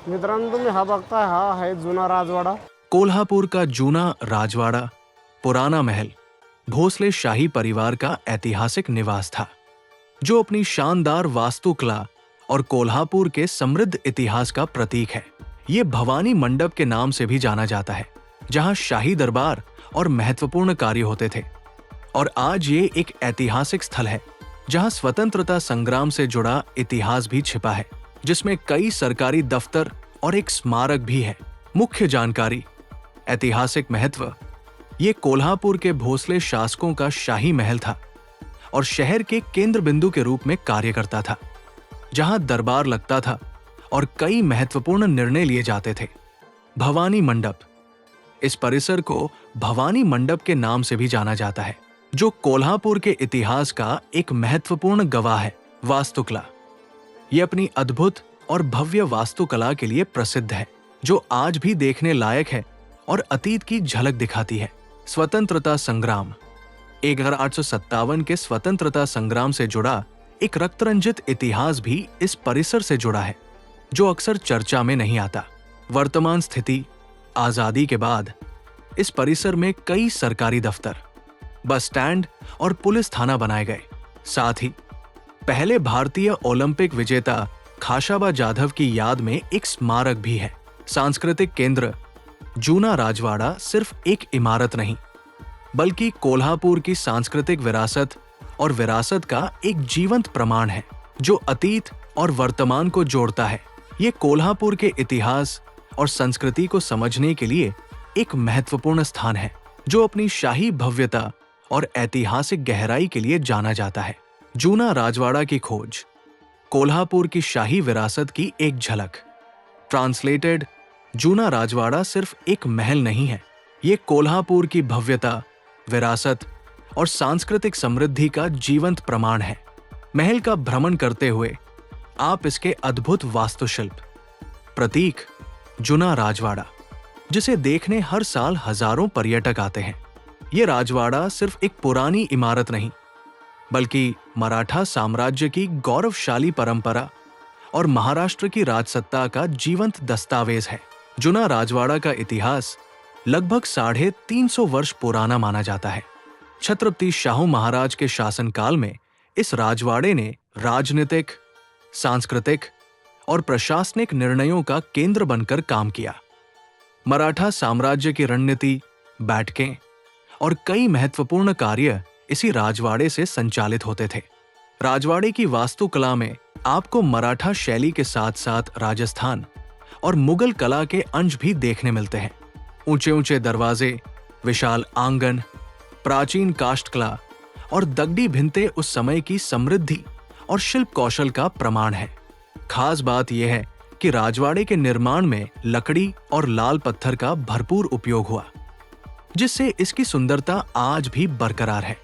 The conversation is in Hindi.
मित्रांनो, तुम्ही हा बघताय, हा आहे जुना राजवाडा. कोल्हापुर का जूना राजवाड़ा, पुराना महल, भोसले शाही परिवार का ऐतिहासिक निवास था, जो अपनी शानदार वास्तुकला और कोल्हापुर के समृद्ध इतिहास का प्रतीक है। ये भवानी मंडप के नाम से भी जाना जाता है, जहां शाही दरबार और महत्वपूर्ण कार्य होते थे। और आज ये एक ऐतिहासिक स्थल है, जहां स्वतंत्रता संग्राम से जुड़ा इतिहास भी छिपा है, जिसमें कई सरकारी दफ्तर और एक स्मारक भी है। मुख्य जानकारी: ऐतिहासिक महत्व: ये कोल्हापुर के भोसले शासकों का शाही महल था और शहर के केंद्र बिंदु के रूप में कार्य करता था, जहां दरबार लगता था और कई महत्वपूर्ण निर्णय लिए जाते थे। भवानी मंडप: इस परिसर को भवानी मंडप के नाम से भी जाना जाता है, जो कोल्हापुर के इतिहास का एक महत्वपूर्ण गवाह है। वास्तुकला: ये अपनी अद्भुत और भव्य वास्तुकला के लिए प्रसिद्ध है, जो आज भी देखने लायक है और अतीत की झलक दिखाती है। स्वतंत्रता संग्राम: 1857 के स्वतंत्रता संग्राम से जुड़ा एक रक्तरंजित इतिहास भी इस परिसर से जुड़ा है, जो अक्सर चर्चा में नहीं आता। वर्तमान स्थिति: आजादी के बाद इस परिसर में कई सरकारी दफ्तर, बस स्टैंड और पुलिस थाना बनाए गए। साथ ही पहले भारतीय ओलंपिक विजेता खाशाबा जाधव की याद में एक स्मारक भी है। सांस्कृतिक केंद्र: जूना राजवाड़ा सिर्फ एक इमारत नहीं, बल्कि कोल्हापुर की सांस्कृतिक विरासत और विरासत का एक जीवंत प्रमाण है, जो अतीत और वर्तमान को जोड़ता है। ये कोल्हापुर के इतिहास और संस्कृति को समझने के लिए एक महत्वपूर्ण स्थान है, जो अपनी शाही भव्यता और ऐतिहासिक गहराई के लिए जाना जाता है। जूना राजवाड़ा की खोज: कोल्हापुर की शाही विरासत की एक झलक। ट्रांसलेटेड: जूना राजवाड़ा सिर्फ एक महल नहीं है, ये कोल्हापुर की भव्यता, विरासत और सांस्कृतिक समृद्धि का जीवंत प्रमाण है। महल का भ्रमण करते हुए आप इसके अद्भुत वास्तुशिल्प, प्रतीक जूना राजवाड़ा, जिसे देखने हर साल हजारों पर्यटक आते हैं। ये राजवाड़ा सिर्फ एक पुरानी इमारत नहीं, बल्कि मराठा साम्राज्य की गौरवशाली परंपरा और महाराष्ट्र की राजसत्ता का जीवंत दस्तावेज है। जूना राजवाड़ा का इतिहास लगभग 350 वर्ष पुराना माना जाता है। छत्रपति शाहू महाराज के शासनकाल में इस राजवाड़े ने राजनीतिक, सांस्कृतिक और प्रशासनिक निर्णयों का केंद्र बनकर काम किया। मराठा साम्राज्य की रणनीति, बैठकें और कई महत्वपूर्ण कार्य इसी राजवाड़े से संचालित होते थे। राजवाड़े की वास्तुकला में आपको मराठा शैली के साथ साथ राजस्थान और मुगल कला के अंश भी देखने मिलते हैं। ऊंचे ऊंचे दरवाजे, विशाल आंगन, प्राचीन काष्ठकला और दगडी भिंते उस समय की समृद्धि और शिल्प कौशल का प्रमाण है। खास बात यह है कि राजवाड़े के निर्माण में लकड़ी और लाल पत्थर का भरपूर उपयोग हुआ, जिससे इसकी सुंदरता आज भी बरकरार है।